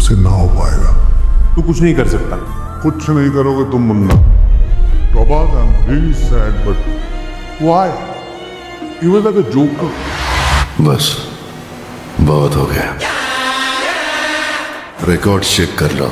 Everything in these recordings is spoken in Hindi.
तुझसे ना हो पाएगा। तू कुछ नहीं कर सकता। कुछ नहीं करोगे तुम Munna. Prabhas, I am really sad but why? He was like a joker. बस बहुत हो गया। रिकॉर्ड चेक कर लो।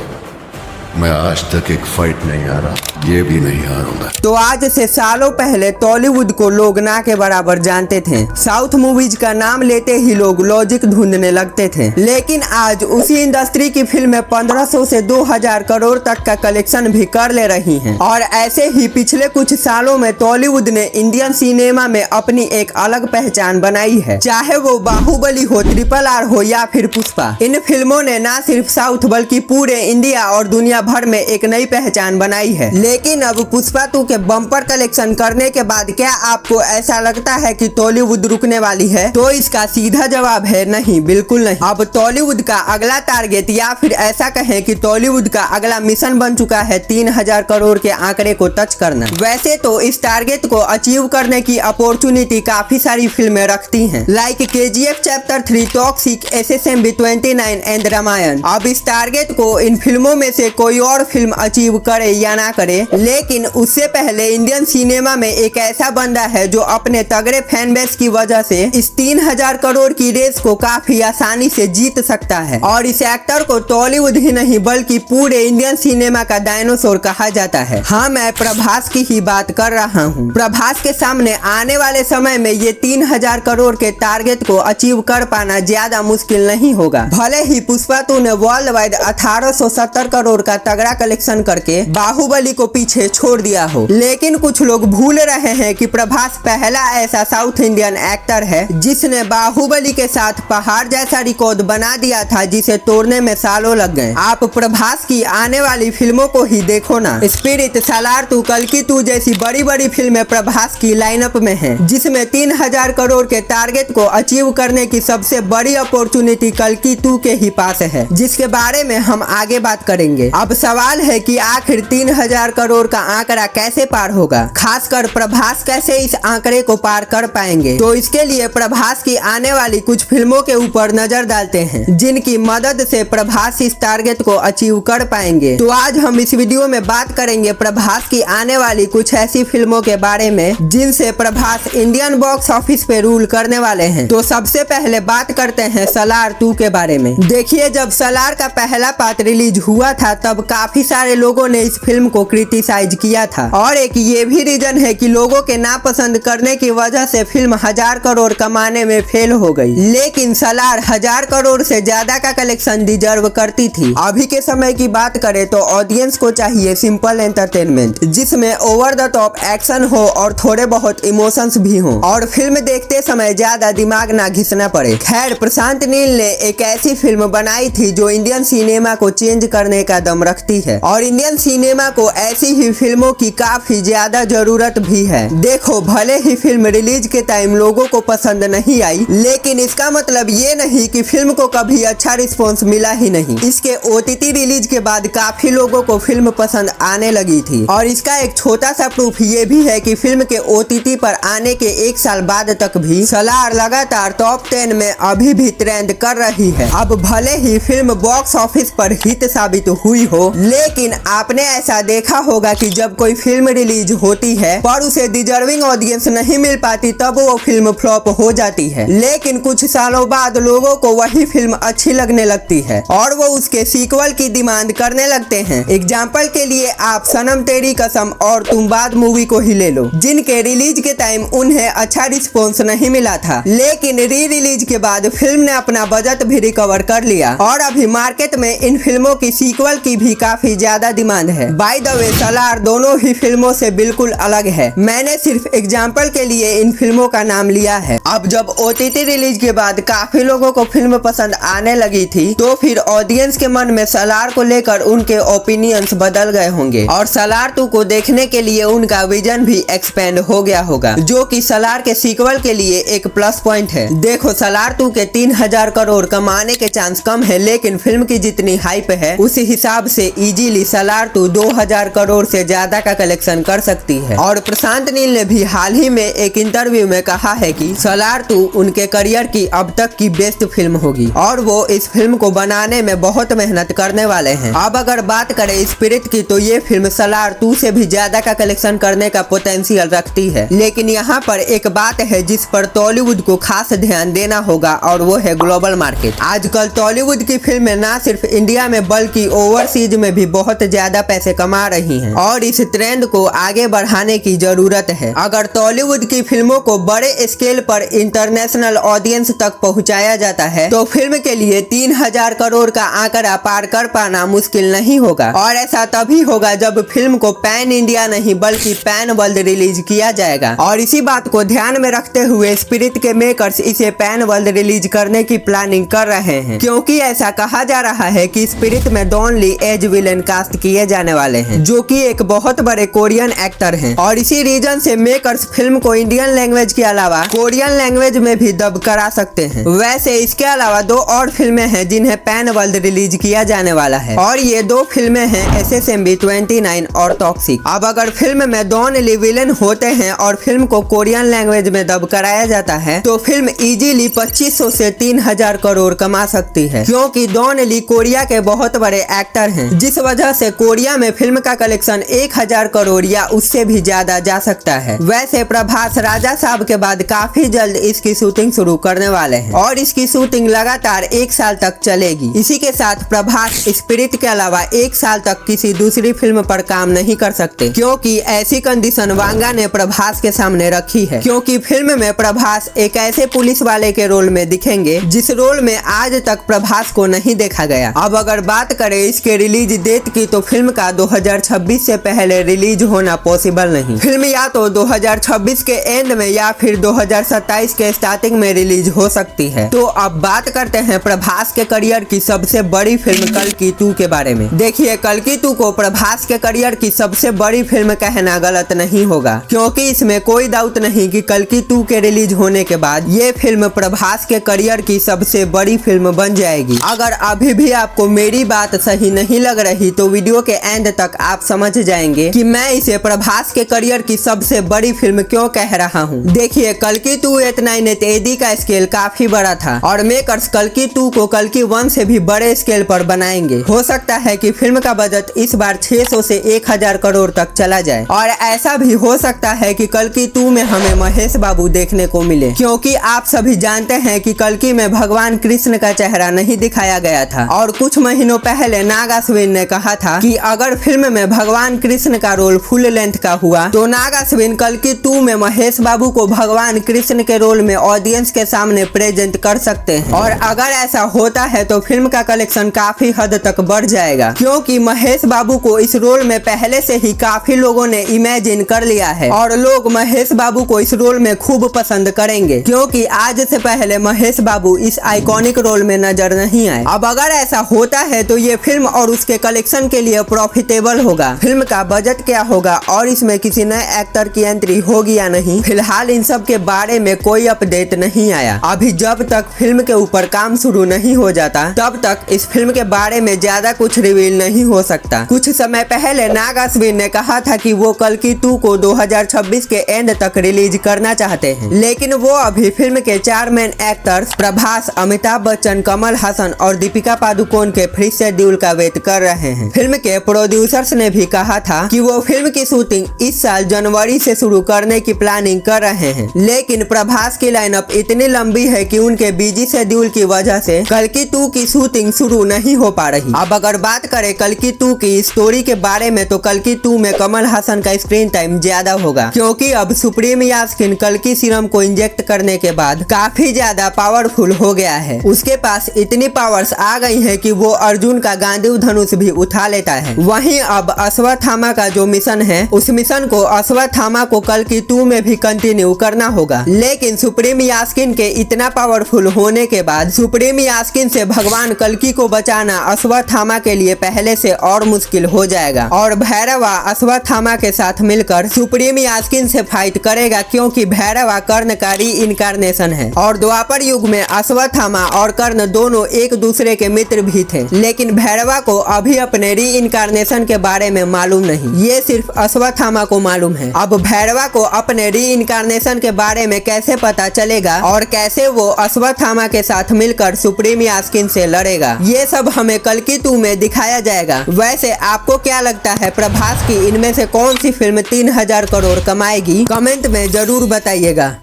मैं आज तक एक फाइट नहीं हारा, ये भी नहीं हारूंगा। तो आज से सालों पहले टॉलीवुड को लोग ना के बराबर जानते थे। साउथ मूवीज का नाम लेते ही लोग लॉजिक ढूंढने लगते थे, लेकिन आज उसी इंडस्ट्री की फिल्में 1500 से 2000 करोड़ तक का कलेक्शन भी कर ले रही हैं। और ऐसे ही पिछले कुछ सालों में टॉलीवुड ने इंडियन सिनेमा में अपनी एक अलग पहचान बनाई है। चाहे वो बाहुबली हो, RRR हो या फिर पुष्पा, इन फिल्मों ने ना सिर्फ साउथ बल्कि पूरे इंडिया और दुनिया भर में एक नई पहचान बनाई है। लेकिन अब पुष्पा 2 के बम्पर कलेक्शन करने के बाद क्या आपको ऐसा लगता है कि टॉलीवुड रुकने वाली है? तो इसका सीधा जवाब है नहीं, बिल्कुल नहीं। अब टॉलीवुड का अगला टारगेट या फिर ऐसा कहें कि टॉलीवुड का अगला मिशन बन चुका है 3000 करोड़ के आंकड़े को टच करना। वैसे तो इस टारगेट को अचीव करने की अपॉर्चुनिटी काफी सारी फिल्में रखती हैं, like KGF chapter 3, toxic, SSMB 29 and Ramayana. अब इस टारगेट को इन फिल्मों में से कोई और फिल्म अचीव करे या ना करे, लेकिन उससे पहले इंडियन सिनेमा में एक ऐसा बंदा है जो अपने तगड़े फैन बेस की वजह से इस 3000 करोड़ की रेस को काफी आसानी से जीत सकता है। और इस एक्टर को टॉलीवुड ही नहीं बल्कि पूरे इंडियन सिनेमा का डायनासोर कहा जाता है। हाँ, मैं प्रभास की ही बात कर रहा हूँ। प्रभास के सामने आने वाले समय में ये 3000 करोड़ के टारगेट को अचीव कर पाना ज्यादा मुश्किल नहीं होगा। भले ही पुष्पा 2 ने वर्ल्ड वाइड 1870 करोड़ का तगड़ा कलेक्शन करके बाहुबली को पीछे छोड़ दिया हो, लेकिन कुछ लोग भूल रहे हैं कि प्रभास पहला ऐसा साउथ इंडियन एक्टर है जिसने बाहुबली के साथ पहाड़ जैसा रिकॉर्ड बना दिया था जिसे तोड़ने में सालों लग गए। आप प्रभास की आने वाली फिल्मों को ही देखो ना। स्पिरिट, सालार 2, कल्कि 2 जैसी बड़ी बड़ी फिल्में प्रभास की लाइनअप में हैं, जिसमें 3000 करोड़ के टारगेट को अचीव करने की सबसे बड़ी अपॉर्चुनिटी कल्कि 2 के ही पास है, जिसके बारे में हम आगे बात करेंगे। अब सवाल है कि आखिर 3000 करोड़ का आंकड़ा कैसे पार होगा, खासकर प्रभास कैसे इस आंकड़े को पार कर पाएंगे। तो इसके लिए प्रभास की आने वाली कुछ फिल्मों के ऊपर नजर डालते हैं, जिनकी मदद से प्रभास इस टारगेट को अचीव कर पाएंगे। तो आज हम इस वीडियो में बात करेंगे प्रभास की आने वाली कुछ ऐसी फिल्मों के बारे में जिनसे प्रभास इंडियन बॉक्स ऑफिस पे रूल करने वाले हैं। तो सबसे पहले बात करते हैं सलार 2 के बारे में। देखिए, जब सलार का पहला पार्ट रिलीज हुआ था तब काफी सारे लोगों ने इस फिल्म को क्रिटिसाइज किया था, और एक ये भी रीजन है कि लोगों के नापसंद करने की वजह से फिल्म 1000 करोड़ कमाने में फेल हो गई। लेकिन सलार 1000 करोड़ से ज्यादा का कलेक्शन डिजर्व करती थी। अभी के समय की बात करें तो ऑडियंस को चाहिए सिंपल एंटरटेनमेंट, जिसमें ओवर द टॉप एक्शन हो और थोड़े बहुत इमोशंस भी हो, और फिल्म देखते समय ज्यादा दिमाग ना घिसना पड़े। खैर, प्रशांत नील ने एक ऐसी फिल्म बनाई थी जो इंडियन सिनेमा को चेंज करने का दम रखती है, और इंडियन सिनेमा को ऐसी ही फिल्मों की काफी ज्यादा जरूरत भी है। देखो, भले ही फिल्म रिलीज के टाइम लोगों को पसंद नहीं आई, लेकिन इसका मतलब ये नहीं कि फिल्म को कभी अच्छा रिस्पॉन्स मिला ही नहीं। इसके OTT रिलीज के बाद काफी लोगों को फिल्म पसंद आने लगी थी, और इसका एक छोटा सा प्रूफ ये भी है कि फिल्म के OTT पर आने के 1 साल बाद तक भी सलार लगातार टॉप 10 में अभी भी ट्रेंड कर रही है। अब भले ही फिल्म बॉक्स ऑफिस पर हिट साबित हुई हो, लेकिन आपने ऐसा देखा होगा कि जब कोई फिल्म रिलीज होती है पर उसे डिजर्विंग ऑडियंस नहीं मिल पाती तब वो फिल्म फ्लॉप हो जाती है, लेकिन कुछ सालों बाद लोगों को वही फिल्म अच्छी लगने लगती है और वो उसके सीक्वल की डिमांड करने लगते हैं। एग्जाम्पल के लिए आप सनम तेरी कसम और तुम बाद मूवी को ही ले लो, जिनके रिलीज के टाइम उन्हें अच्छा रिस्पॉन्स नहीं मिला था, लेकिन री रिलीज के बाद फिल्म ने अपना बजट भी रिकवर कर लिया और अभी मार्केट में इन फिल्मों की सीक्वल की भी काफी ज्यादा डिमांड है। बाय द वे, सलार दोनों ही फिल्मों से बिल्कुल अलग है। मैंने सिर्फ एग्जाम्पल के लिए इन फिल्मों का नाम लिया है। अब जब OTT रिलीज के बाद काफी लोगों को फिल्म पसंद आने लगी थी, तो फिर ऑडियंस के मन में सलार को लेकर उनके ओपिनियंस बदल गए होंगे और सलार 2 को देखने के लिए उनका विजन भी एक्सपेंड हो गया होगा, जो कि सलार के सीक्वल के लिए एक प्लस पॉइंट है। देखो, सलार 2 के 3000 करोड़ कमाने के चांस कम है, लेकिन फिल्म की जितनी हाइप है उस हिसाब से इजीली सलार 2 2000 करोड़ से ज्यादा का कलेक्शन कर सकती है। और प्रशांत नील ने भी हाल ही में एक इंटरव्यू में कहा है कि सलार 2 उनके करियर की अब तक की बेस्ट फिल्म होगी और वो इस फिल्म को बनाने में बहुत मेहनत करने वाले हैं। अब अगर बात करें स्पिरिट की तो ये फिल्म सलार 2 से भी ज्यादा का कलेक्शन करने का पोटेंशियल रखती है, लेकिन यहाँ पर एक बात है जिस पर टॉलीवुड को खास ध्यान देना होगा और वो है ग्लोबल मार्केट। आजकल टॉलीवुड की फिल्में ना सिर्फ इंडिया में बल्कि ओवरसीज में भी बहुत ज्यादा पैसे कमा रही हैं और इस ट्रेंड को आगे बढ़ाने की जरूरत है। अगर टॉलीवुड की फिल्मों को बड़े स्केल पर इंटरनेशनल ऑडियंस तक पहुंचाया जाता है तो फिल्म के लिए 3000 करोड़ का आंकड़ा पार कर पाना मुश्किल नहीं होगा और ऐसा तभी होगा जब फिल्म को पैन इंडिया नहीं बल्कि पैन वर्ल्ड रिलीज किया जाएगा। और इसी बात को ध्यान में रखते हुए स्पिरिट के मेकर्स इसे पैन वर्ल्ड रिलीज करने की प्लानिंग कर रहे हैं, क्योंकि ऐसा कहा जा रहा है कि स्पिरिट में डॉन ली एज विलेन कास्ट किए जाने वाले हैं जो कि एक बहुत बड़े कोरियन एक्टर हैं और इसी रीजन से मेकर्स फिल्म को इंडियन लैंग्वेज के अलावा कोरियन लैंग्वेज में भी डब करा सकते हैं। वैसे इसके अलावा 2 और फिल्में हैं जिन्हें पैन वर्ल्ड रिलीज किया जाने वाला है और ये 2 फिल्में हैं SSMB 29 और टॉक्सिक। अब अगर फिल्म में डॉन ली विलेन होते हैं और फिल्म को कोरियन लैंग्वेज में डब कराया जाता है तो फिल्म इजीली 2500 से 3000 करोड़ कमा सकती है, क्योंकि डॉन ली कोरिया के बहुत बड़े एक्टर हैं जिस वजह से कोरिया में फिल्म का कलेक्शन 1000 करोड़ या उससे भी ज्यादा जा सकता है। वैसे प्रभास राजा साहब के बाद काफी जल्द इसकी शूटिंग शुरू करने वाले हैं और इसकी शूटिंग लगातार 1 साल तक चलेगी। इसी के साथ प्रभास स्पिरिट के अलावा 1 साल तक किसी दूसरी फिल्म पर काम नहीं कर सकते, क्योंकि ऐसी कंडीशन वांगा ने प्रभास के सामने रखी है, क्योंकि फिल्म में प्रभास एक ऐसे पुलिस वाले के रोल में दिखेंगे जिस रोल में आज तक प्रभास को नहीं देखा गया। अब अगर बात करें इसके रिलीज डेट की तो फिल्म का 2026 से पहले रिलीज होना पॉसिबल नहीं। फिल्म या तो 2026 के एंड में या फिर 2027 के स्टार्टिंग में रिलीज हो सकती है। तो अब बात करते हैं प्रभास के करियर की सबसे बड़ी फिल्म कल्कि 2 के बारे में। देखिए, कल्कि 2 को प्रभास के करियर की सबसे बड़ी फिल्म कहना गलत नहीं होगा, क्योंकि इसमें कोई डाउट नहीं कि कल्कि 2 के रिलीज होने के बाद ये फिल्म प्रभास के करियर की सबसे बड़ी फिल्म बन जाएगी। अगर अभी भी आपको मेरी बात सही नहीं लग रही तो वीडियो के एंड तक आप समझ जाएंगे कि मैं इसे प्रभास के करियर की सबसे बड़ी फिल्म क्यों कह रहा हूँ। देखिए, कल्कि 2 898 AD का स्केल काफी बड़ा था और मेकर्स कल्कि 2 को कल्कि 1 से भी बड़े स्केल पर बनाएंगे। हो सकता है कि फिल्म का बजट इस बार 600 से 1000 करोड़ तक चला जाए और ऐसा भी हो सकता है कि कल्कि 2 में हमें महेश बाबू देखने को मिले, क्योंकि आप सभी जानते हैं कि कल्कि में भगवान कृष्ण का चेहरा नहीं दिखाया गया था और कुछ महीनों पहले नाग अश्विन ने कहा था कि अगर फिल्म में भगवान कृष्ण का रोल फुल लेंथ का हुआ तो नाग अश्विन कल्कि 2 में महेश बाबू को भगवान कृष्ण के रोल में ऑडियंस के सामने प्रेजेंट कर सकते हैं और अगर ऐसा होता है तो फिल्म का कलेक्शन काफी हद तक बढ़ जाएगा, क्योंकि महेश बाबू को इस रोल में पहले से ही काफी लोगों ने इमेजिन कर लिया है और लोग महेश बाबू को इस रोल में खूब पसंद करेंगे, क्योंकि आज से पहले महेश बाबू इस आइकॉनिक रोल में नजर नहीं आए। अब अगर ऐसा होता है तो ये फिल्म और उसके कलेक्शन के लिए प्रॉफिटेबल होगा। फिल्म का बजट क्या होगा और इसमें किसी नए एक्टर की एंट्री होगी या नहीं, फिलहाल इन सब के बारे में कोई अपडेट नहीं आया। अभी जब तक फिल्म के ऊपर काम शुरू नहीं हो जाता तब तक इस फिल्म के बारे में ज्यादा कुछ रिवील नहीं हो सकता। कुछ समय पहले नाग अश्विन ने कहा था कि वो कल्कि 2 को 2026 के एंड तक रिलीज करना चाहते हैं, लेकिन वो अभी फिल्म के 4 मेन एक्टर्स प्रभास, अमिताभ बच्चन, कमल हासन और दीपिका पादुकोण के फ्री शेड्यूल का वेट कर रहे हैं। फिल्म के प्रोड्यूसर्स ने भी कहा था कि वो फिल्म की शूटिंग इस साल जनवरी से शुरू करने की प्लानिंग कर रहे हैं, लेकिन प्रभास की लाइनअप इतनी लंबी है कि उनके बिजी शेड्यूल की वजह से कल्कि 2 की शूटिंग शुरू नहीं हो पा रही। अब अगर बात करें कल्कि 2 की स्टोरी के बारे में तो कल्कि 2 में कमल हासन का स्क्रीन टाइम ज्यादा होगा, क्योंकि अब सुप्रीम यास्किन कल्कि सीरम को इंजेक्ट करने के बाद काफी ज्यादा पावरफुल हो गया है। उसके पास इतनी पावर्स आ गई है कि वो अर्जुन का गांडीव धनुष भी उठा लेता है। वहीं अब अश्वत्थामा का जो मिशन है उस मिशन को अश्वत्थामा को कल्कि 2 में भी कंटिन्यू करना होगा, लेकिन सुप्रीम यास्किन के इतना पावरफुल होने के बाद सुप्रीम यास्किन से भगवान कल्कि को बचाना अश्वत्थामा के लिए पहले से और मुश्किल हो जाएगा और भैरवा अश्वत्थामा के साथ मिलकर सुप्रीम यास्किन से फाइट करेगा, क्योंकि भैरवा कर्ण का री इनकारनेशन है और द्वापर युग में अश्वत्थामा और कर्ण दोनों एक दूसरे के मित्र भी थे, लेकिन भैरवा को अभी अपने री इनकारनेशन के बारे में मालूम नहीं, ये सिर्फ अश्वत्थामा को मालूम है। अब भैरवा को अपने री इनकारनेशन के बारे में कैसे पता चलेगा और कैसे वो अश्वत्थामा के साथ मिलकर सुप्रीम यास्किन से लड़ेगा, ये सब हमें कल्कि 2 में दिखाया जाएगा। वैसे आपको क्या लगता है प्रभास की इनमें से कौन सी फिल्म 3000 करोड़ कमाएगी? कमेंट में जरूर बताइएगा।